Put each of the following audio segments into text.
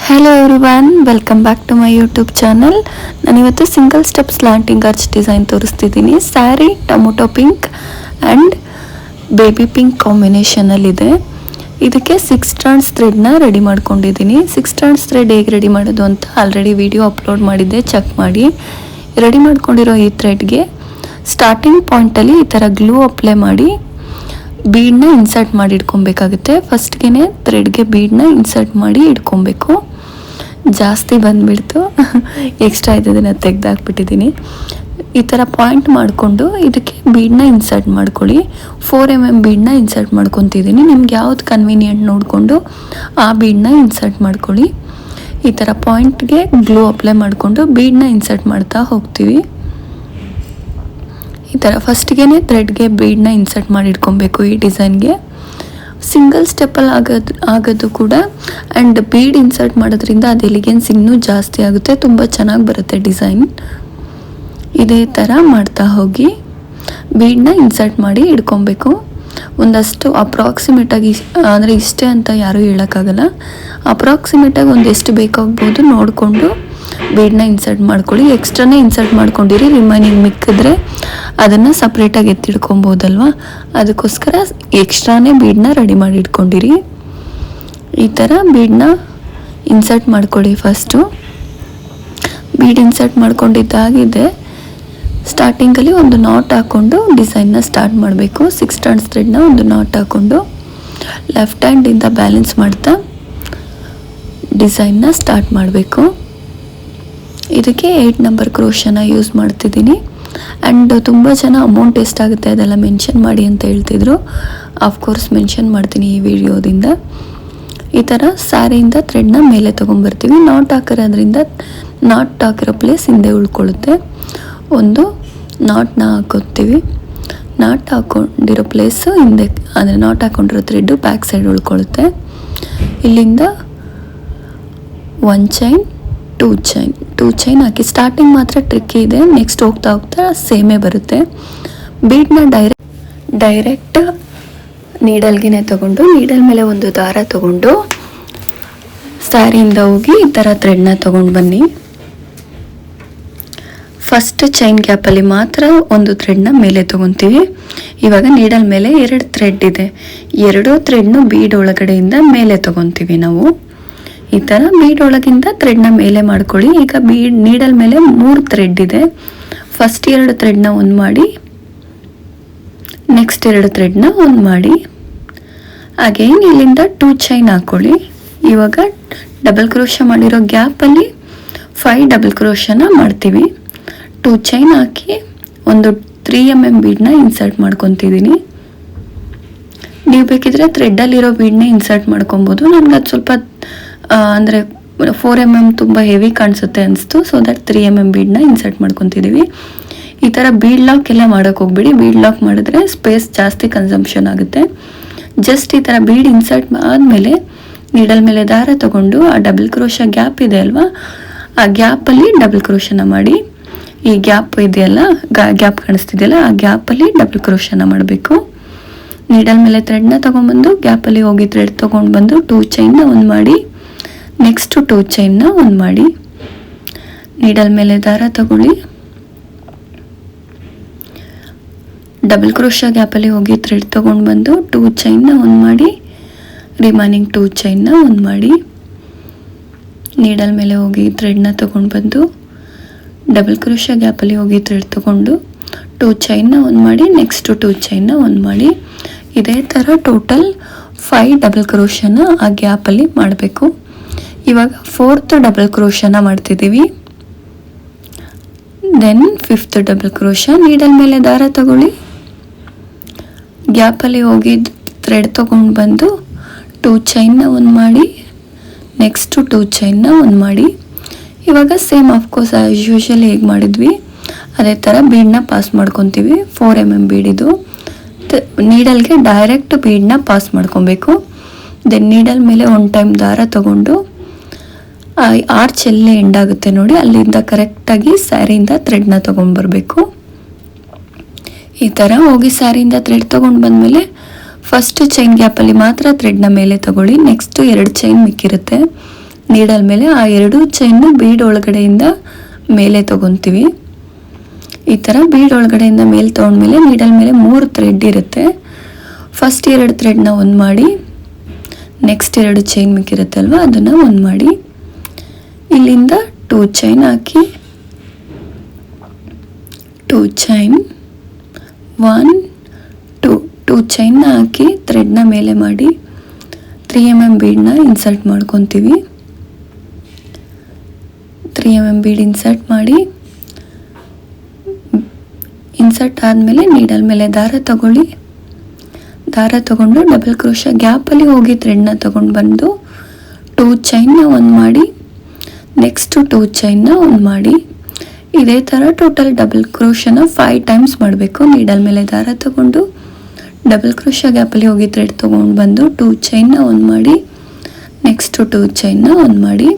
Hello everyone, welcome back to my YouTube channel. ನಾನಿವತ್ತು single step slanting arch design ತೋರಿಸ್ತಿದ್ದೀನಿ. Saree tomato pink and baby pink ಕಾಂಬಿನೇಷನಲ್ಲಿದೆ. ಇದಕ್ಕೆ 6 strands ಥ್ರೆಡ್ನ ready ಮಾಡ್ಕೊಂಡಿದ್ದೀನಿ. 6 strands thread ಹೇಗೆ ready ಮಾಡೋದು ಅಂತ ಆಲ್ರೆಡಿ ವಿಡಿಯೋ ಅಪ್ಲೋಡ್ ಮಾಡಿದ್ದೆ, ಚೆಕ್ ಮಾಡಿ. ರೆಡಿ ಮಾಡ್ಕೊಂಡಿರೋ ಈ ಥ್ರೆಡ್ಗೆ ಸ್ಟಾರ್ಟಿಂಗ್ ಪಾಯಿಂಟಲ್ಲಿ ಈ ಥರ ಗ್ಲೂ ಅಪ್ಲೈ ಮಾಡಿ ಬೀಡನ್ನ ಇನ್ಸರ್ಟ್ ಮಾಡಿ ಇಟ್ಕೊಬೇಕಾಗುತ್ತೆ. ಫಸ್ಟ್ಗೆ ಥ್ರೆಡ್ಗೆ ಬೀಡನ್ನ ಇನ್ಸರ್ಟ್ ಮಾಡಿ ಇಟ್ಕೊಬೇಕು. ಜಾಸ್ತಿ ಬಂದುಬಿಡ್ತು, ಎಕ್ಸ್ಟ್ರಾ ಇದ್ದದನ್ನು ತೆಗೆದಾಕ್ಬಿಟ್ಟಿದ್ದೀನಿ. ಈ ಥರ ಪಾಯಿಂಟ್ ಮಾಡಿಕೊಂಡು ಇದಕ್ಕೆ ಬೀಡನ್ನ ಇನ್ಸರ್ಟ್ ಮಾಡ್ಕೊಳ್ಳಿ. 4 mm ಬೀಡನ್ನ ಇನ್ಸರ್ಟ್ ಮಾಡ್ಕೊತಿದ್ದೀನಿ. ನಿಮ್ಗೆ ಯಾವ್ದು ಕನ್ವೀನಿಯೆಂಟ್ ನೋಡಿಕೊಂಡು ಆ ಬೀಡನ್ನ ಇನ್ಸರ್ಟ್ ಮಾಡ್ಕೊಳ್ಳಿ. ಈ ಥರ ಪಾಯಿಂಟ್ಗೆ ಗ್ಲೂ ಅಪ್ಲೈ ಮಾಡಿಕೊಂಡು ಬೀಡನ್ನ ಇನ್ಸರ್ಟ್ ಮಾಡ್ತಾ ಹೋಗ್ತೀವಿ. ಈ ಥರ ಫಸ್ಟ್ಗೆ ಥ್ರೆಡ್ಗೆ ಬೀಡನ್ನ ಇನ್ಸರ್ಟ್ ಮಾಡಿ ಇಟ್ಕೊಬೇಕು. ಈ ಡಿಸೈನ್ಗೆ ಸಿಂಗಲ್ ಸ್ಟೆಪ್ಪಲ್ಲಿ ಆಗೋದು ಕೂಡ, ಆ್ಯಂಡ್ ಬೀಡ್ ಇನ್ಸರ್ಟ್ ಮಾಡೋದ್ರಿಂದ ಅದು ಎಲಿಗೆನ್ಸ್ ಇನ್ನೂ ಜಾಸ್ತಿ ಆಗುತ್ತೆ, ತುಂಬ ಚೆನ್ನಾಗಿ ಬರುತ್ತೆ ಡಿಸೈನ್. ಇದೇ ಥರ ಮಾಡ್ತಾ ಹೋಗಿ ಬೀಡನ್ನ ಇನ್ಸರ್ಟ್ ಮಾಡಿ ಇಟ್ಕೊಬೇಕು. ಒಂದಷ್ಟು ಅಪ್ರಾಕ್ಸಿಮೇಟಾಗಿ, ಅಂದರೆ ಇಷ್ಟೇ ಅಂತ ಯಾರೂ ಹೇಳೋಕ್ಕಾಗಲ್ಲ, ಅಪ್ರಾಕ್ಸಿಮೇಟಾಗಿ ಒಂದೆಷ್ಟು ಬೇಕಾಗ್ಬೋದು ನೋಡಿಕೊಂಡು ಬೀಡನ್ನ ಇನ್ಸರ್ಟ್ ಮಾಡ್ಕೊಳ್ಳಿ. ಎಕ್ಸ್ಟ್ರಾನೇ ಇನ್ಸರ್ಟ್ ಮಾಡ್ಕೊಂಡಿರಿ, ರಿಮೈನಿಂಗ್ ಮಿಕ್ಕಿದ್ರೆ ಅದನ್ನು ಸಪ್ರೇಟಾಗಿ ಎತ್ತಿಡ್ಕೊಬೋದಲ್ವ, ಅದಕ್ಕೋಸ್ಕರ ಎಕ್ಸ್ಟ್ರಾನೇ ಬೀಡನ್ನ ರೆಡಿ ಮಾಡಿ ಇಟ್ಕೊಂಡಿರಿ. ಈ ಥರ ಬೀಡನ್ನ ಇನ್ಸರ್ಟ್ ಮಾಡ್ಕೊಳ್ಳಿ. ಫಸ್ಟು ಬೀಡ್ ಇನ್ಸರ್ಟ್ ಮಾಡ್ಕೊಂಡಿದ್ದಾಗಿದೆ. ಸ್ಟಾರ್ಟಿಂಗಲ್ಲಿ ಒಂದು ನಾಟ್ ಹಾಕ್ಕೊಂಡು ಡಿಸೈನ್ನ ಸ್ಟಾರ್ಟ್ ಮಾಡಬೇಕು. 6 ಸ್ಟ್ರಾಂಡ್ಸ್ ಥ್ರೆಡ್ನ ಒಂದು ನಾಟ್ ಹಾಕ್ಕೊಂಡು ಲೆಫ್ಟ್ ಹ್ಯಾಂಡಿಂದ ಬ್ಯಾಲೆನ್ಸ್ ಮಾಡ್ತಾ ಡಿಸೈನ್ನ ಸ್ಟಾರ್ಟ್ ಮಾಡಬೇಕು. ಇದಕ್ಕೆ 8 ನಂಬರ್ ಕ್ರೋಶನ ಯೂಸ್ ಮಾಡ್ತಿದ್ದೀನಿ. ಆ್ಯಂಡ್ ತುಂಬ ಜನ ಅಮೌಂಟ್ ಎಷ್ಟಾಗುತ್ತೆ ಅದೆಲ್ಲ ಮೆನ್ಷನ್ ಮಾಡಿ ಅಂತ ಹೇಳ್ತಿದ್ರು. ಆಫ್ಕೋರ್ಸ್ ಮೆನ್ಷನ್ ಮಾಡ್ತೀನಿ ಈ ವಿಡಿಯೋದಿಂದ. ಈ ಥರ ಸ್ಯಾರಿಯಿಂದ ಥ್ರೆಡ್ನ ಮೇಲೆ ತೊಗೊಂಬರ್ತೀವಿ. ನಾಟ್ ಹಾಕಿರೋದ್ರಿಂದ ನಾಟ್ ಹಾಕಿರೋ ಪ್ಲೇಸ್ ಹಿಂದೆ ಉಳ್ಕೊಳ್ಳುತ್ತೆ. ಒಂದು ನಾಟ್ನ ಹಾಕೋತೀವಿ. ನಾಟ್ ಹಾಕ್ಕೊಂಡಿರೋ ಪ್ಲೇಸು ಹಿಂದೆ, ಅಂದರೆ ನಾಟ್ ಹಾಕ್ಕೊಂಡಿರೋ ಥ್ರೆಡ್ಡು ಬ್ಯಾಕ್ ಸೈಡ್ ಉಳ್ಕೊಳ್ಳುತ್ತೆ. ಇಲ್ಲಿಂದ 1 ಚೈನ್ 2 ಚೈನ್ ಹಾಕಿ ಸ್ಟಾರ್ಟಿಂಗ್ ಮಾತ್ರ ಟ್ರಿಕ್ಕಿ ಇದೆ, ನೆಕ್ಸ್ಟ್ ಹೋಗ್ತಾ ಹೋಗ್ತಾ ಸೇಮೇ ಬರುತ್ತೆ. ಬೀಡನ್ನ ಡೈರೆಕ್ಟ್ ನೀಡಲ್ಗೆ ತೊಗೊಂಡು ನೀಡಲ್ ಮೇಲೆ ಒಂದು ದಾರ ತೊಗೊಂಡು ಸ್ಯಾರಿಯಿಂದ ಹೋಗಿ ಈ ಥರ ಥ್ರೆಡ್ನ ತೊಗೊಂಡು ಬನ್ನಿ. ಫಸ್ಟ್ ಚೈನ್ ಗ್ಯಾಪಲ್ಲಿ ಮಾತ್ರ ಒಂದು ಥ್ರೆಡ್ನ ಮೇಲೆ ತೊಗೊತೀವಿ. ಇವಾಗ ನೀಡಲ್ ಮೇಲೆ 2 ಥ್ರೆಡ್ ಇದೆ, 2 ಥ್ರೆಡ್ನು ಬೀಡ್ ಒಳಗಡೆಯಿಂದ ಮೇಲೆ ತೊಗೊತೀವಿ ನಾವು. ಈ ಥರ ಬೀಡ್ ಒಳಗಿಂದ ಥ್ರೆಡ್ನ ಮೇಲೆ ಮಾಡ್ಕೊಳ್ಳಿ. ಈಗ ಬೀಡ್ ನೀಡಲ್ ಮೇಲೆ 3 ಥ್ರೆಡ್ ಇದೆ. ಫಸ್ಟ್ 2 ಥ್ರೆಡ್ನ ಒಂದು ಮಾಡಿ, ನೆಕ್ಸ್ಟ್ 2 ಥ್ರೆಡ್ನ ಒಂದು ಮಾಡಿ, ಅಗೇನ್ ಇಲ್ಲಿಂದ 2 ಚೈನ್ ಹಾಕ್ಕೊಳ್ಳಿ. ಇವಾಗ ಡಬಲ್ ಕ್ರೋಶ ಮಾಡಿರೋ ಗ್ಯಾಪಲ್ಲಿ 5 ಡಬಲ್ ಕ್ರೋಶನ ಮಾಡ್ತೀವಿ. 2 ಚೈನ್ ಹಾಕಿ ಒಂದು 3 mm ಬೀಡನ್ನ ಇನ್ಸರ್ಟ್ ಮಾಡ್ಕೊತಿದ್ದೀನಿ. ನೀವು ಬೇಕಿದ್ರೆ ಥ್ರೆಡ್ಡಲ್ಲಿರೋ ಬೀಡನ್ನ ಇನ್ಸರ್ಟ್ ಮಾಡ್ಕೊಬೋದು. ನನಗೆ ಅದು ಸ್ವಲ್ಪ ಅಂದರೆ 4 mm ತುಂಬ ಹೆವಿ ಕಾಣಿಸುತ್ತೆ ಅನಿಸ್ತು, ಸೊ ದಟ್ 3 mm ಬೀಡನ್ನ ಇನ್ಸರ್ಟ್ ಮಾಡ್ಕೊತಿದ್ದೀವಿ. ಈ ಥರ ಬೀಡ್ ಲಾಕ್ ಎಲ್ಲ ಮಾಡೋಕ್ಕೆ ಹೋಗ್ಬೇಡಿ. ಬೀಡ್ ಲಾಕ್ ಮಾಡಿದ್ರೆ ಸ್ಪೇಸ್ ಜಾಸ್ತಿ ಕನ್ಸಂಪ್ಷನ್ ಆಗುತ್ತೆ. ಜಸ್ಟ್ ಈ ಥರ ಬೀಡ್ ಇನ್ಸರ್ಟ್ ಆದಮೇಲೆ ನೀಡಲ್ ಮೇಲೆ ದಾರ ತೊಗೊಂಡು ಆ ಡಬಲ್ ಕ್ರೋಶ ಗ್ಯಾಪ್ ಇದೆ ಅಲ್ವಾ, ಆ ಗ್ಯಾಪಲ್ಲಿ ಡಬಲ್ ಕ್ರೋಶನ ಮಾಡಿ. ಈ ಗ್ಯಾಪ್ ಇದೆಯಲ್ಲ, ಗ್ಯಾಪ್ ಕಾಣಿಸ್ತಿದೆಯಲ್ಲ, ಆ ಗ್ಯಾಪಲ್ಲಿ ಡಬಲ್ ಕ್ರೋಶನ ಮಾಡಬೇಕು. ನೀಡಲ್ ಮೇಲೆ ಥ್ರೆಡ್ನ ತೊಗೊಂಡ್ಬಂದು ಗ್ಯಾಪಲ್ಲಿ ಹೋಗಿ ಥ್ರೆಡ್ ತೊಗೊಂಡು ಬಂದು 2 ಚೈನ್ನ ಒಂದು ಮಾಡಿ, ನೆಕ್ಸ್ಟು 2 ಚೈನ್ನ ಒಂದು ಮಾಡಿ, ನೀಡಲ್ ಮೇಲೆ ದಾರ ತಗೊಳ್ಳಿ, ಡಬಲ್ ಕ್ರೋಶ ಗ್ಯಾಪಲ್ಲಿ ಹೋಗಿ ಥ್ರೆಡ್ ತೊಗೊಂಡು ಬಂದು 2 ಚೈನ್ನ ಒಂದು ಮಾಡಿ, ರಿಮೈನಿಂಗ್ 2 ಚೈನ್ನ ಒಂದು ಮಾಡಿ, ನೀಡಲ್ ಮೇಲೆ ಹೋಗಿ ಥ್ರೆಡ್ನ ತೊಗೊಂಡು ಬಂದು ಡಬಲ್ ಕ್ರೋಶ ಗ್ಯಾಪಲ್ಲಿ ಹೋಗಿ ಥ್ರೆಡ್ ತೊಗೊಂಡು 2 ಚೈನ್ನ ಒಂದು ಮಾಡಿ, ನೆಕ್ಸ್ಟ್ 2 ಚೈನ್ನ ಒಂದು ಮಾಡಿ. ಇದೇ ಥರ ಟೋಟಲ್ 5 ಡಬಲ್ ಕ್ರೋಶನ ಆ ಗ್ಯಾಪಲ್ಲಿ ಮಾಡಬೇಕು. ಇವಾಗ 4th ಡಬಲ್ ಕ್ರೋಶನ ಮಾಡ್ತಿದ್ದೀವಿ. Then 5th double crochet. Needle ಮೇಲೆ ದಾರ ತಗೊಳ್ಳಿ, ಗ್ಯಾಪಲ್ಲಿ ಹೋಗಿ ಥ್ರೆಡ್ ತೊಗೊಂಡು ಬಂದು 2 ಚೈನ್ನ ಒಂದು ಮಾಡಿ, ನೆಕ್ಸ್ಟು 2 ಚೈನ್ನ ಒಂದು ಮಾಡಿ. ಇವಾಗ ಸೇಮ್ ಆಫ್ಕೋರ್ಸ್ ಆ್ಯಸ್ ಯೂಶುವಲಿ ಹೇಗೆ ಮಾಡಿದ್ವಿ ಅದೇ ಥರ ಬೀಡನ್ನ ಪಾಸ್ ಮಾಡ್ಕೊತೀವಿ. 4 mm ಬೀಡಿದು ನೀಡಲ್ಗೆ ಡೈರೆಕ್ಟ್ ಬೀಡನ್ನ ಪಾಸ್ ಮಾಡ್ಕೊಬೇಕು. ದೆನ್ ನೀಡಲ್ ಮೇಲೆ 1 ಟೈಮ್ ದಾರ ತೊಗೊಂಡು ಆರ್ಚ್ ಎಲ್ಲೇ ಎಂಡ್ ಆಗುತ್ತೆ ನೋಡಿ, ಅಲ್ಲಿಂದ ಕರೆಕ್ಟಾಗಿ ಸ್ಯಾರಿಯಿಂದ ಥ್ರೆಡ್ನ ತೊಗೊಂಡ್ಬರ್ಬೇಕು. ಈ ಥರ ಹೋಗಿ ಸ್ಯಾರಿಯಿಂದ ಥ್ರೆಡ್ ತೊಗೊಂಡು ಬಂದಮೇಲೆ ಫಸ್ಟ್ ಚೈನ್ ಗ್ಯಾಪಲ್ಲಿ ಮಾತ್ರ ಥ್ರೆಡ್ನ ಮೇಲೆ ತಗೊಳ್ಳಿ. ನೆಕ್ಸ್ಟ್ 2 ಚೈನ್ ಮಿಕ್ಕಿರುತ್ತೆ, ನೀಡಲ್ ಮೇಲೆ ಆ 2 ಚೈನ್ ಬೀಡ್ ಒಳಗಡೆಯಿಂದ ಮೇಲೆ ತಗೊತೀವಿ. ಈ ಥರ ಬೀಡ್ ಒಳಗಡೆಯಿಂದ ಮೇಲೆ ತೊಗೊಂಡ್ಮೇಲೆ ನೀಡಲ್ ಮೇಲೆ 3 ಥ್ರೆಡ್ ಇರುತ್ತೆ. ಫಸ್ಟ್ 2 ಥ್ರೆಡ್ನ ಒಂದು ಮಾಡಿ, ನೆಕ್ಸ್ಟ್ 2 ಚೈನ್ ಮಿಕ್ಕಿರುತ್ತಲ್ವ ಅದನ್ನು ಒಂದು ಮಾಡಿ, ಇಲ್ಲಿಂದ 2 ಚೈನ್ ಹಾಕಿ 2 ಚೈನ್ 1 2 ಚೈನ್ನ ಹಾಕಿ ಥ್ರೆಡ್ನ ಮೇಲೆ ಮಾಡಿ 3 mm ಬೀಡನ್ನ ಇನ್ಸರ್ಟ್ ಮಾಡ್ಕೊತೀವಿ. 3 mm ಬೀಡ್ ಇನ್ಸರ್ಟ್ ಮಾಡಿ, ಇನ್ಸರ್ಟ್ ಆದಮೇಲೆ ನೀಡಲ್ ಮೇಲೆ ದಾರ ತಗೊಳ್ಳಿ. ದಾರ ತಗೊಂಡು ಡಬಲ್ ಕ್ರೋಶ ಗ್ಯಾಪಲ್ಲಿ ಹೋಗಿ ಥ್ರೆಡ್ನ ತಗೊಂಡು ಬಂದು 2 ಚೈನ್ನ ಒಂದು ಮಾಡಿ, ನೆಕ್ಸ್ಟ್ 2 ಚೈನ್ನ ಒಂದು ಮಾಡಿ. ಇದೇ ಥರ ಟೋಟಲ್ ಡಬಲ್ ಕ್ರೋಶನ 5 ಟೈಮ್ಸ್ ಮಾಡಬೇಕು. ನೀಡಲ್ ಮೇಲೆ ದಾರ ತಗೊಂಡು ಡಬಲ್ ಕ್ರೋಶ ಗ್ಯಾಪಲ್ಲಿ ಹೋಗಿ ಥ್ರೆಡ್ ತೊಗೊಂಡು ಬಂದು 2 ಚೈನ್ನ ಒಂದು ಮಾಡಿ, ನೆಕ್ಸ್ಟ್ 2 ಚೈನ್ನ ಒಂದು ಮಾಡಿ,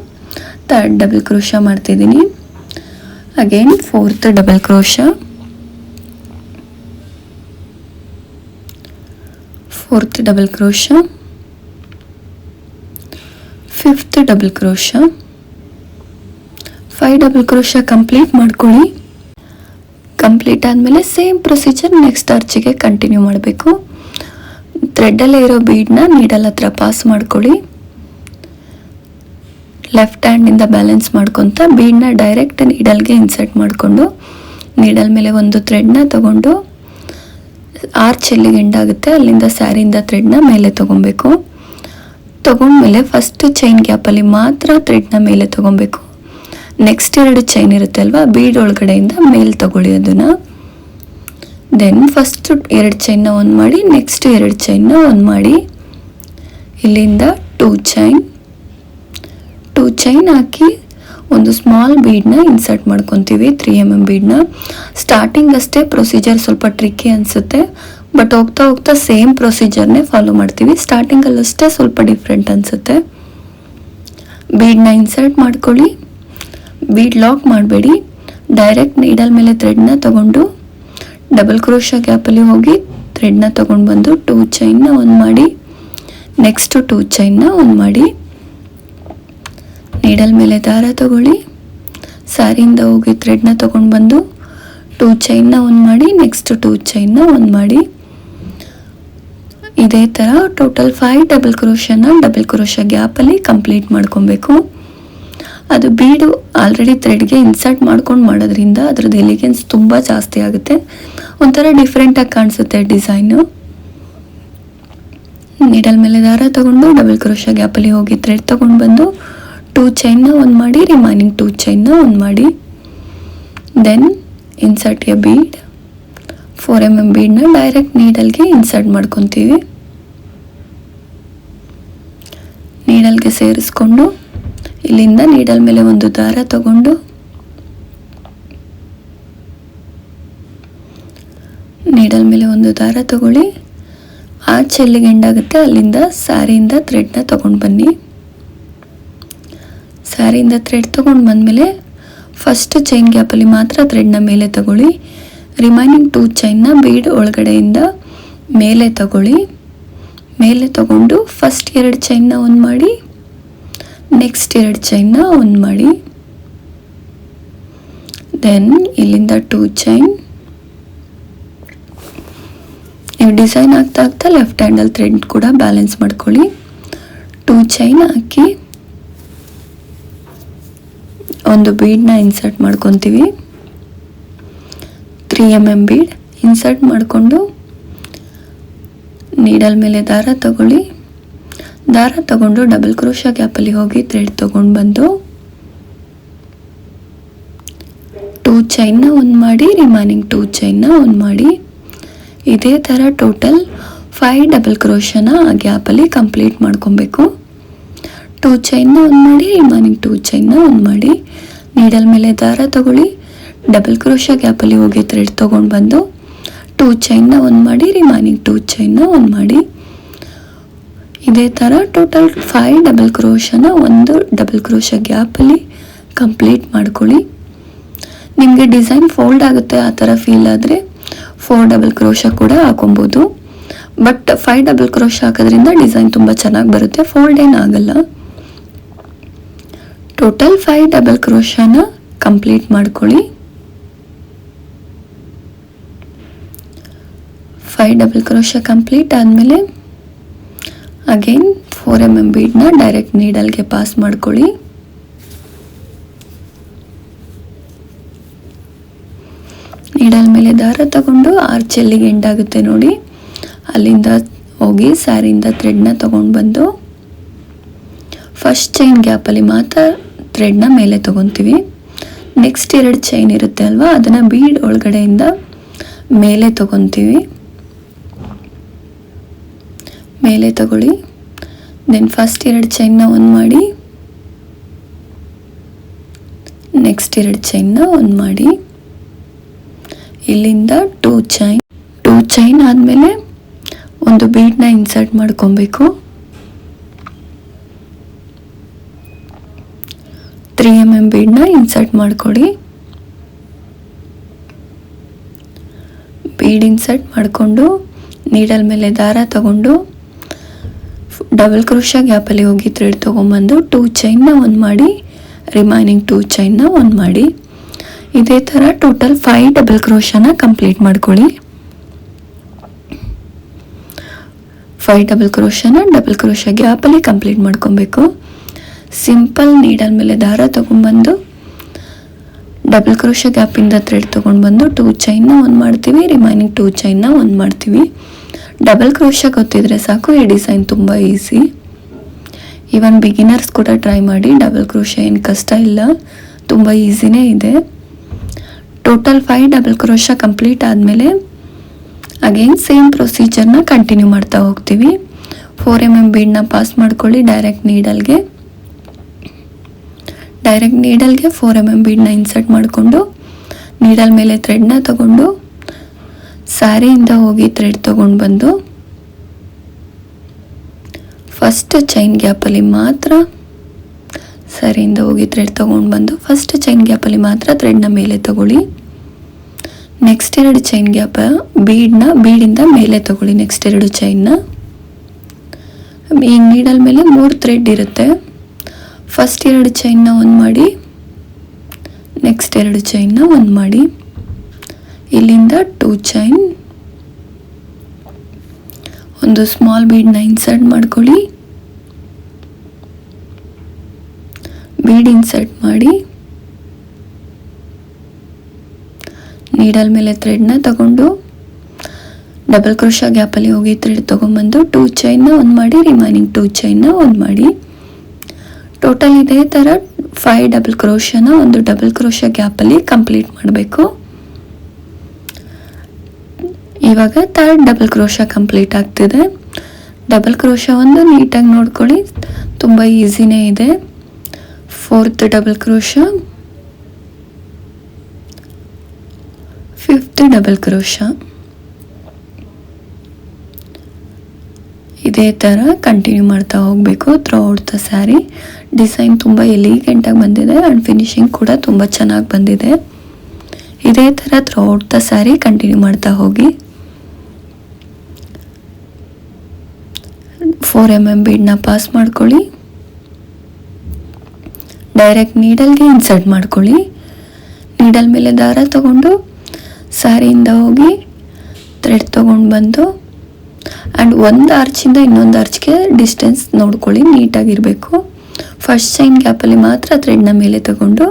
ಥರ್ಡ್ ಡಬಲ್ ಕ್ರೋಶ ಮಾಡ್ತಿದ್ದೀನಿ. Again 4th double crochet, 4th double crochet, 5th double crochet, 5 double crochet complete ಮಾಡ್ಕೊಳ್ಳಿ. ಕಂಪ್ಲೀಟ್ ಆದಮೇಲೆ ಸೇಮ್ ಪ್ರೊಸೀಜರ್ ನೆಕ್ಸ್ಟ್ ಆರ್ಚಿಗೆ ಕಂಟಿನ್ಯೂ ಮಾಡಬೇಕು. ಥ್ರೆಡ್ಡಲ್ಲೇ ಇರೋ ಬೀಡನ್ನ ನೀಡಲ್ ಹತ್ರ ಪಾಸ್ ಮಾಡ್ಕೊಳ್ಳಿ. ಲೆಫ್ಟ್ ಹ್ಯಾಂಡಿಂದ ಬ್ಯಾಲೆನ್ಸ್ ಮಾಡ್ಕೊತ ಬೀಡನ್ನ ಡೈರೆಕ್ಟ್ ನೀಡಲ್ಗೆ ಇನ್ಸರ್ಟ್ ಮಾಡಿಕೊಂಡು ನೀಡಲ್ ಮೇಲೆ ಒಂದು ಥ್ರೆಡ್ನ ತಗೊಂಡು ಆರ್ಚ್ ಎಲ್ಲಿಗೆ ಎಂಡಾಗುತ್ತೆ ಅಲ್ಲಿಂದ ಸ್ಯಾರಿಯಿಂದ ಥ್ರೆಡ್ನ ಮೇಲೆ ತೊಗೊಬೇಕು. ತೊಗೊಂಡ್ಮೇಲೆ ಫಸ್ಟ್ ಚೈನ್ ಗ್ಯಾಪಲ್ಲಿ ಮಾತ್ರ ಥ್ರೆಡ್ನ ಮೇಲೆ ತೊಗೊಬೇಕು. ನೆಕ್ಸ್ಟ್ 2 ಚೈನ್ ಇರುತ್ತೆ ಅಲ್ವಾ, ಬೀಡ್ ಒಳಗಡೆಯಿಂದ ಮೇಲೆ ತಗೊಳ್ಳಿ ಅದನ್ನು. ದೆನ್ ಫಸ್ಟ್ 2 ಚೈನ್ನ ಒಂದು ಮಾಡಿ, ನೆಕ್ಸ್ಟ್ 2 ಚೈನ್ನ ಒಂದು ಮಾಡಿ, ಇಲ್ಲಿಂದ 2 ಚೈನ್ ಹಾಕಿ ಒಂದು ಸ್ಮಾಲ್ ಬೀಡನ್ನ ಇನ್ಸರ್ಟ್ ಮಾಡ್ಕೊತೀವಿ. 3 mm ಬೀಡನ್ನ. ಸ್ಟಾರ್ಟಿಂಗ್ ಅಷ್ಟೇ ಪ್ರೊಸೀಜರ್ ಸ್ವಲ್ಪ ಟ್ರಿಕ್ಕಿ ಅನಿಸುತ್ತೆ, ಬಟ್ ಹೋಗ್ತಾ ಹೋಗ್ತಾ ಸೇಮ್ ಪ್ರೊಸೀಜರ್ನೇ ಫಾಲೋ ಮಾಡ್ತೀವಿ. ಸ್ಟಾರ್ಟಿಂಗಲ್ಲಷ್ಟೇ ಸ್ವಲ್ಪ ಡಿಫ್ರೆಂಟ್ ಅನಿಸುತ್ತೆ. ಬೀಡನ್ನ ಇನ್ಸರ್ಟ್ ಮಾಡ್ಕೊಳ್ಳಿ. ಬೀಡ್ ಲಾಕ್ ಮಾಡಬೇಡಿ, ಡೈರೆಕ್ಟ್ ನೀಡಲ್ ಮೇಲೆ ಥ್ರೆಡ್ನ ತಗೊಂಡು ಡಬಲ್ ಕ್ರೋಶ ಗ್ಯಾಪಲ್ಲಿ ಹೋಗಿ ಥ್ರೆಡ್ನ ತೊಗೊಂಡು ಬಂದು 2 ಚೈನ್ನ ಒಂದು ಮಾಡಿ, ನೆಕ್ಸ್ಟ್ 2 ಚೈನ್ನ ಒಂದು ಮಾಡಿ, ನೀಡಲ್ ಮೇಲೆ ದಾರ ತಗೊಳ್ಳಿ. ಸ್ಯಾರಿಯಿಂದ ಹೋಗಿ ಥ್ರೆಡ್ನ ತೊಗೊಂಡು ಬಂದು 2 ಚೈನ್ನ ಒಂದು ಮಾಡಿ, ನೆಕ್ಸ್ಟ್ 2 ಚೈನ್ನ ಒಂದು ಮಾಡಿ. ಇದೇ ಥರ ಟೋಟಲ್ 5 ಡಬಲ್ ಕ್ರೋಶನ ಡಬಲ್ ಕ್ರೋಶ ಗ್ಯಾಪಲ್ಲಿ ಕಂಪ್ಲೀಟ್ ಮಾಡ್ಕೊಬೇಕು. ಅದು ಬೀಡು ಆಲ್ರೆಡಿ ಥ್ರೆಡ್ಗೆ ಇನ್ಸರ್ಟ್ ಮಾಡ್ಕೊಂಡು ಮಾಡೋದ್ರಿಂದ ಅದ್ರದ್ದು ಎಲಿಗೆನ್ಸ್ ತುಂಬ ಜಾಸ್ತಿ ಆಗುತ್ತೆ, ಒಂಥರ ಡಿಫ್ರೆಂಟಾಗಿ ಕಾಣಿಸುತ್ತೆ ಡಿಸೈನು. ನೀಡಲ್ ಮೇಲೆ ದಾರ ತಗೊಂಡು ಡಬಲ್ ಕ್ರೋಶ ಗ್ಯಾಪಲ್ಲಿ ಹೋಗಿ ಥ್ರೆಡ್ ತೊಗೊಂಡು ಬಂದು 2 ಚೈನ್ನ ಒಂದು ಮಾಡಿ, ರಿಮೈನಿಂಗ್ 2 ಚೈನ್ನ ಒಂದು ಮಾಡಿ. Then insert a bead, 4 mm ಬೀಡನ್ನ ಡೈರೆಕ್ಟ್ ನೀಡಲ್ಗೆ ಇನ್ಸರ್ಟ್ ಮಾಡ್ಕೊತೀವಿ. ನೀಡಲ್ಗೆ ಸೇರಿಸ್ಕೊಂಡು ಇಲ್ಲಿಂದ ನೀಡಲ್ ಮೇಲೆ ಒಂದು ದಾರ ತಗೊಂಡು ನೀಡಲ್ ಮೇಲೆ ಒಂದು ದಾರ ತಗೊಳ್ಳಿ. ಆಚೆ ಎಲ್ಲಿಗೆ ಎಂಡಾಗುತ್ತೆ ಅಲ್ಲಿಂದ ಸ್ಯಾರಿಯಿಂದ ಥ್ರೆಡ್ನ ತೊಗೊಂಡು ಬನ್ನಿ. ಸ್ಯಾರಿಯಿಂದ ಥ್ರೆಡ್ ತೊಗೊಂಡು ಬಂದಮೇಲೆ ಫಸ್ಟ್ ಚೈನ್ ಗ್ಯಾಪಲ್ಲಿ ಮಾತ್ರ ಥ್ರೆಡ್ನ ಮೇಲೆ ತಗೊಳ್ಳಿ. ರಿಮೈನಿಂಗ್ 2 ಚೈನ್ನ ಬೀಡ್ ಒಳಗಡೆಯಿಂದ ಮೇಲೆ ತಗೊಳ್ಳಿ. ಮೇಲೆ ತಗೊಂಡು ಫಸ್ಟ್ 2 ಚೈನ್ನ ಒಂದು ಮಾಡಿ, ನೆಕ್ಸ್ಟ್ 2 ಚೈನ್ನ ಒಂದು ಮಾಡಿ. ದೆನ್ ಇಲ್ಲಿಂದ 2 ಚೈನ್. ನೀವು ಡಿಸೈನ್ ಆಗ್ತಾ ಆಗ್ತಾ ಲೆಫ್ಟ್ ಹ್ಯಾಂಡಲ್ಲಿ ಥ್ರೆಡ್ ಕೂಡ ಬ್ಯಾಲೆನ್ಸ್ ಮಾಡ್ಕೊಳ್ಳಿ. 2 ಚೈನ್ ಹಾಕಿ ಒಂದು ಬೀಡನ್ನ ಇನ್ಸರ್ಟ್ ಮಾಡ್ಕೊತೀವಿ. 3 mm ಬೀಡ್ ಇನ್ಸರ್ಟ್ ಮಾಡಿಕೊಂಡು ನೀಡಲ್ ಮೇಲೆ ದಾರ ತಗೊಳ್ಳಿ. ದಾರ ತಗೊಂಡು ಡಬಲ್ ಕ್ರೋಶ ಗ್ಯಾಪಲ್ಲಿ ಹೋಗಿ ಥ್ರೆಡ್ ತೊಗೊಂಡು ಬಂದು 2 ಚೈನ್ನ ಒಂದು ಮಾಡಿ, ರಿಮೈನಿಂಗ್ 2 ಚೈನ್ನ ಒಂದು ಮಾಡಿ. ಇದೇ ಥರ ಟೋಟಲ್ 5 ಡಬಲ್ ಕ್ರೋಶನ ಆ ಗ್ಯಾಪಲ್ಲಿ ಕಂಪ್ಲೀಟ್ ಮಾಡ್ಕೊಬೇಕು. 2 ಚೈನ್ನ ಒಂದು ಮಾಡಿ, ರಿಮೈನಿಂಗ್ 2 ಚೈನ್ನ ಒಂದು ಮಾಡಿ. ನೀಡಲ್ ಮೇಲೆ ದಾರ ತಗೊಳ್ಳಿ. ಡಬಲ್ ಕ್ರೋಶ ಗ್ಯಾಪಲ್ಲಿ ಹೋಗಿ ಥ್ರೆಡ್ ತೊಗೊಂಡು ಬಂದು 2 ಚೈನ್ನ ಒಂದು ಮಾಡಿ, ರಿಮೈನಿಂಗ್ 2 ಚೈನ್ನ ಒಂದು ಮಾಡಿ. ಇದೇ ಥರ ಟೋಟಲ್ 5 ಡಬಲ್ ಕ್ರೋಶನ ಒಂದು ಡಬಲ್ ಕ್ರೋಶ ಗ್ಯಾಪಲ್ಲಿ ಕಂಪ್ಲೀಟ್ ಮಾಡ್ಕೊಳ್ಳಿ. ನಿಮಗೆ ಡಿಸೈನ್ ಫೋಲ್ಡ್ ಆಗುತ್ತೆ ಆ ಥರ ಫೀಲ್ ಆದರೆ 4 ಡಬಲ್ ಕ್ರೋಶ ಕೂಡ ಹಾಕೊಬೋದು. ಬಟ್ 5 ಡಬಲ್ ಕ್ರೋಶ ಹಾಕೋದ್ರಿಂದ ಡಿಸೈನ್ ತುಂಬ ಚೆನ್ನಾಗಿ ಬರುತ್ತೆ, ಫೋಲ್ಡ್ ಏನು ಆಗಲ್ಲ. ಟೋಟಲ್ 5 ಡಬಲ್ ಕ್ರೋಶನ ಕಂಪ್ಲೀಟ್ ಮಾಡ್ಕೊಳ್ಳಿ. 5 ಡಬಲ್ ಕ್ರೋಶ ಕಂಪ್ಲೀಟ್ ಆದಮೇಲೆ ಅಗೈನ್ 4 mm ಬೀಡ್ನ ಡೈರೆಕ್ಟ್ ನೀಡಲ್ಗೆ ಪಾಸ್ ಮಾಡ್ಕೊಳ್ಳಿ. ನೀಡಲ್ ಮೇಲೆ ದಾರ ತಗೊಂಡು ಆರ್ಚ್ ಎಲ್ಲಿಗೆ ಎಂಡ್ ಆಗುತ್ತೆ ನೋಡಿ ಅಲ್ಲಿಂದ ಹೋಗಿ ಸ್ಯಾರಿಯಿಂದ ಥ್ರೆಡ್ನ ತಗೊಂಡು ಬಂದು ಫಸ್ಟ್ ಚೈನ್ ಗ್ಯಾಪಲ್ಲಿ ಮಾತ್ರ ಥ್ರೆಡ್ನ ಮೇಲೆ ತಗೊತೀವಿ. ನೆಕ್ಸ್ಟ್ 2 ಚೈನ್ ಇರುತ್ತೆ ಅಲ್ವಾ, ಅದನ್ನು ಬೀಡ್ ಒಳಗಡೆಯಿಂದ ಮೇಲೆ ತಗೊತೀವಿ. ಮೇಲೆ ತಗೊಳ್ಳಿ. ದೆನ್ ಫಸ್ಟ್ 2 ಚೈನ್ನ ಒಂದು ಮಾಡಿ, ನೆಕ್ಸ್ಟ್ 2 ಚೈನ್ನ ಒಂದು ಮಾಡಿ, ಇಲ್ಲಿಂದ 2 ಚೈನ್ ಆದಮೇಲೆ ಒಂದು ಬೀಡ್ನ ಇನ್ಸರ್ಟ್ ಮಾಡ್ಕೊಬೇಕು. 3 mm ಬೀಡ್ನ ಇನ್ಸರ್ಟ್ ಮಾಡ್ಕೊಳ್ಳಿ. ಬೀಡ್ ಇನ್ಸರ್ಟ್ ಮಾಡಿಕೊಂಡು ನೀಡಲ್ ಮೇಲೆ ದಾರ ತಗೊಂಡು ಡಬಲ್ ಕ್ರೋಶ ಗ್ಯಾಪಲ್ಲಿ ಹೋಗಿ ಥ್ರೆಡ್ ತೊಗೊಂಬಂದು 2 ಚೈನ್ನ ಒಂದು ಮಾಡಿ, ರಿಮೈನಿಂಗ್ 2 ಚೈನ್ನ ಒಂದು ಮಾಡಿ. ಇದೇ ಥರ ಟೋಟಲ್ 5 ಡಬಲ್ ಕ್ರೋಶನ ಕಂಪ್ಲೀಟ್ ಮಾಡ್ಕೊಳ್ಳಿ. 5 ಡಬಲ್ ಕ್ರೋಶನ ಡಬಲ್ ಕ್ರೋಶ ಗ್ಯಾಪಲ್ಲಿ ಕಂಪ್ಲೀಟ್ ಮಾಡ್ಕೊಬೇಕು. ಸಿಂಪಲ್ ನೀಡಲ್ ಮೇಲೆ ದಾರ ತೊಗೊಂಡ್ಬಂದು ಡಬಲ್ ಕ್ರೋಶ ಗ್ಯಾಪಿಂದ ಥ್ರೆಡ್ ತೊಗೊಂಡ್ಬಂದು 2 ಚೈನ್ನ ಒಂದು ಮಾಡ್ತೀವಿ, ರಿಮೈನಿಂಗ್ 2 ಚೈನ್ನ ಒಂದು ಮಾಡ್ತೀವಿ. ಡಬಲ್ ಕ್ರೋಶ ಗೊತ್ತಿದ್ರೆ ಸಾಕು, ಈ ಡಿಸೈನ್ ತುಂಬ ಈಸಿ. ಈವನ್ ಬಿಗಿನರ್ಸ್ ಕೂಡ ಟ್ರೈ ಮಾಡಿ. ಡಬಲ್ ಕ್ರೋಶ ಏನು ಕಷ್ಟ ಇಲ್ಲ, ತುಂಬ ಈಸಿನೇ ಇದೆ. ಟೋಟಲ್ 5 ಡಬಲ್ ಕ್ರೋಶ ಕಂಪ್ಲೀಟ್ ಆದಮೇಲೆ ಅಗೇನ್ ಸೇಮ್ ಪ್ರೊಸೀಜರ್ನ ಕಂಟಿನ್ಯೂ ಮಾಡ್ತಾ ಹೋಗ್ತೀವಿ. 4 mm ಬೀಡ್ನ ಪಾಸ್ ಮಾಡ್ಕೊಳ್ಳಿ ಡೈರೆಕ್ಟ್ ನೀಡಲ್ಗೆ. 4 mm ಬೀಡ್ನ ಇನ್ಸರ್ಟ್ ಮಾಡಿಕೊಂಡು ನೀಡಲ್ ಮೇಲೆ ಥ್ರೆಡ್ನ ತಗೊಂಡು ಸ್ಯಾರಿಯಿಂದ ಹೋಗಿ ಥ್ರೆಡ್ ತೊಗೊಂಡು ಬಂದು ಫಸ್ಟ್ ಚೈನ್ ಗ್ಯಾಪಲ್ಲಿ ಮಾತ್ರ ಸ್ಯಾರಿಯಿಂದ ಹೋಗಿ ಥ್ರೆಡ್ ತೊಗೊಂಡು ಬಂದು ಫಸ್ಟ್ ಚೈನ್ ಗ್ಯಾಪಲ್ಲಿ ಮಾತ್ರ ಥ್ರೆಡ್ನ ಮೇಲೆ ತಗೊಳ್ಳಿ. ನೆಕ್ಸ್ಟ್ 2 ಚೈನ್ ಗ್ಯಾಪ ಬೀಡಿಂದ ಮೇಲೆ ತಗೊಳ್ಳಿ. ನೆಕ್ಸ್ಟ್ 2 ಚೈನ್ನ ಈ ನೀಡಲ್ ಮೇಲೆ 3 ಥ್ರೆಡ್ ಇರುತ್ತೆ. ಫಸ್ಟ್ 2 ಚೈನ್ನ ಒಂದು ಮಾಡಿ, ನೆಕ್ಸ್ಟ್ 2 ಚೈನ್ನ ಒಂದು ಮಾಡಿ, ಇಲ್ಲಿಂದ 2 ಚೈನ್, ಒಂದು ಸ್ಮಾಲ್ ಬೀಡ್ನ ಇನ್ಸರ್ಟ್ ಮಾಡ್ಕೊಳ್ಳಿ. ಬೀಡ್ ಇನ್ಸರ್ಟ್ ಮಾಡಿ ನೀಡಲ್ ಮೇಲೆ ಥ್ರೆಡ್ನ ತಗೊಂಡು ಡಬಲ್ ಕ್ರೋಶ ಗ್ಯಾಪಲ್ಲಿ ಹೋಗಿ ಥ್ರೆಡ್ ತೊಗೊಂಬಂದು 2 ಚೈನ್ನ ಒಂದು ಮಾಡಿ, ರಿಮೈನಿಂಗ್ 2 ಚೈನ್ನ ಒಂದು ಮಾಡಿ. ಟೋಟಲ್ ಇದೇ ಥರ 5 ಡಬಲ್ ಕ್ರೋಶನ ಒಂದು ಡಬಲ್ ಕ್ರೋಶ ಗ್ಯಾಪಲ್ಲಿ ಕಂಪ್ಲೀಟ್ ಮಾಡಬೇಕು. ಇವಾಗ 3rd ಡಬಲ್ ಕ್ರೋಶ ಕಂಪ್ಲೀಟ್ ಆಗ್ತಿದೆ. ಡಬಲ್ ಕ್ರೋಶ ಒಂದು ನೀಟಾಗಿ ನೋಡ್ಕೊಳ್ಳಿ, ತುಂಬ ಈಸಿನೇ ಇದೆ. 4th double crochet, 5th double crochet. ಇದೇ ಥರ ಕಂಟಿನ್ಯೂ ಮಾಡ್ತಾ ಹೋಗಬೇಕು through out the sari. Design ತುಂಬ ಎಲಿಗೆಂಟಾಗಿ ಬಂದಿದೆ ಆ್ಯಂಡ್ ಫಿನಿಶಿಂಗ್ ಕೂಡ ತುಂಬ ಚೆನ್ನಾಗಿ ಬಂದಿದೆ. ಇದೇ ಥರ through out the sari continue ಮಾಡ್ತಾ ಹೋಗಿ. 4 mm ಬೀಡ್ನ ಪಾಸ್ ಮಾಡ್ಕೊಳ್ಳಿ. ಡೈರೆಕ್ಟ್ ನೀಡಲ್ಗೆ ಇನ್ಸರ್ಟ್ ಮಾಡ್ಕೊಳ್ಳಿ. ನೀಡಲ್ ಮೇಲೆ ದಾರ ತಗೊಂಡು ಸ್ಯಾರಿಯಿಂದ ಹೋಗಿ ಥ್ರೆಡ್ ತೊಗೊಂಡು ಬಂದು ಆ್ಯಂಡ್ ಒಂದು ಆರ್ಚಿಂದ ಇನ್ನೊಂದು ಆರ್ಚ್ಗೆ ಡಿಸ್ಟೆನ್ಸ್ ನೋಡ್ಕೊಳ್ಳಿ, ನೀಟಾಗಿರಬೇಕು. ಫಸ್ಟ್ ಚೈನ್ ಗ್ಯಾಪಲ್ಲಿ ಮಾತ್ರ ಥ್ರೆಡ್ನ ಮೇಲೆ ತಗೊಂಡು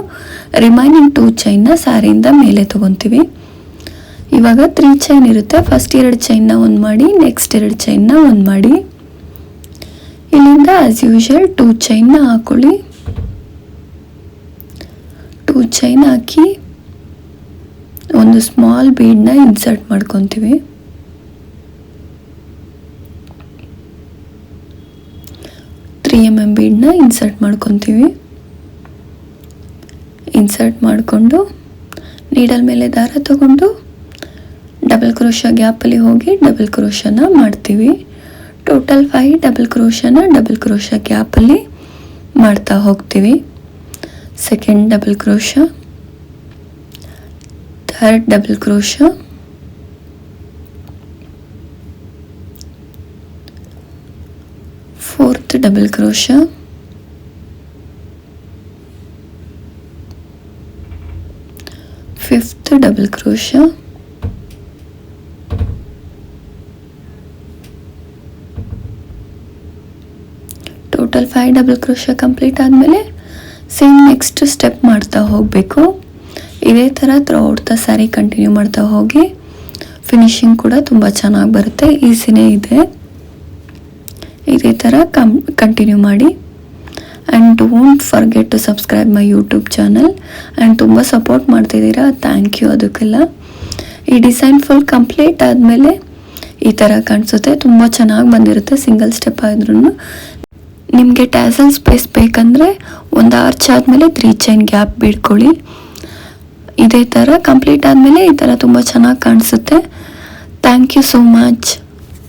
ರಿಮೈನಿಂಗ್ 2 ಚೈನ್ನ ಸ್ಯಾರಿಯಿಂದ ಮೇಲೆ ತೊಗೊತೀವಿ. ಇವಾಗ 3 ಚೈನ್ ಇರುತ್ತೆ. ಫಸ್ಟ್ 2 ಚೈನ್ನ ಒಂದು ಮಾಡಿ, ನೆಕ್ಸ್ಟ್ 2 ಚೈನ್ನ ಒಂದು ಮಾಡಿ, ಇಲ್ಲಿಂದ ಆ್ಯಸ್ ಯೂಶುವಲ್ 2 ಚೈನ್ನ ಹಾಕೊಳ್ಳಿ. 2 ಚೈನ್ ಹಾಕಿ ಒಂದು ಸ್ಮಾಲ್ ಬೀಡ್ನ ಇನ್ಸರ್ಟ್ ಮಾಡ್ಕೊತೀವಿ. 3 mm ಬೀಡ್ನ ಇನ್ಸರ್ಟ್ ಮಾಡ್ಕೊತೀವಿ. ಇನ್ಸರ್ಟ್ ಮಾಡಿಕೊಂಡು ನೀಡಲ್ ಮೇಲೆ ದಾರ ತಗೊಂಡು ಡಬಲ್ ಕ್ರೋಶ ಗ್ಯಾಪಲ್ಲಿ ಹೋಗಿ ಡಬಲ್ ಕ್ರೋಶನ ಮಾಡ್ತೀವಿ. ಟೋಟಲ್ 5 ಡಬಲ್ ಕ್ರೋಶನ ಡಬಲ್ ಕ್ರೋಶ ಗ್ಯಾಪಲ್ಲಿ ಮಾಡ್ತಾ ಹೋಗ್ತೀವಿ. 2nd double crochet, 3rd double crochet, 4th double crochet, 5th double crochet, total 5 double crochet complete ಆದಮೇಲೆ ಸೇಮ್ ನೆಕ್ಸ್ಟ್ ಸ್ಟೆಪ್ ಮಾಡ್ತಾ ಹೋಗಬೇಕು. ಇದೇ ಥರ ಥ್ರೂಔಟ್ ದ ಸ್ಯಾರಿ ಕಂಟಿನ್ಯೂ ಮಾಡ್ತಾ ಹೋಗಿ. ಫಿನಿಶಿಂಗ್ ಕೂಡ ತುಂಬ ಚೆನ್ನಾಗಿ ಬರುತ್ತೆ, ಈಸಿನೇ ಇದೆ. ಇದೇ ಥರ ಕಂಟಿನ್ಯೂ ಮಾಡಿ. And don't forget to subscribe my YouTube channel. And ತುಂಬ ಸಪೋರ್ಟ್ ಮಾಡ್ತಿದ್ದೀರಾ, ಥ್ಯಾಂಕ್ ಯು ಅದಕ್ಕೆಲ್ಲ. ಈ ಡಿಸೈನ್ ಫುಲ್ ಕಂಪ್ಲೀಟ್ ಆದಮೇಲೆ ಈ ಥರ ಕಾಣಿಸುತ್ತೆ, ತುಂಬ ಚೆನ್ನಾಗಿ ಬಂದಿರುತ್ತೆ. ಸಿಂಗಲ್ ಸ್ಟೆಪ್ ಆದ್ರೂ ನಿಮಗೆ ಟ್ಯಾಸಲ್ ಸ್ಪೇಸ್ ಬೇಕಂದರೆ ಒಂದು ಆರ್ಚ್ ಆದಮೇಲೆ 3 ಚೈನ್ ಗ್ಯಾಪ್ ಬಿಡ್ಕೊಳ್ಳಿ. ಇದೇ ಥರ ಕಂಪ್ಲೀಟ್ ಆದಮೇಲೆ ಈ ಥರ ತುಂಬ ಚೆನ್ನಾಗಿ ಕಾಣಿಸುತ್ತೆ. Thank you so much.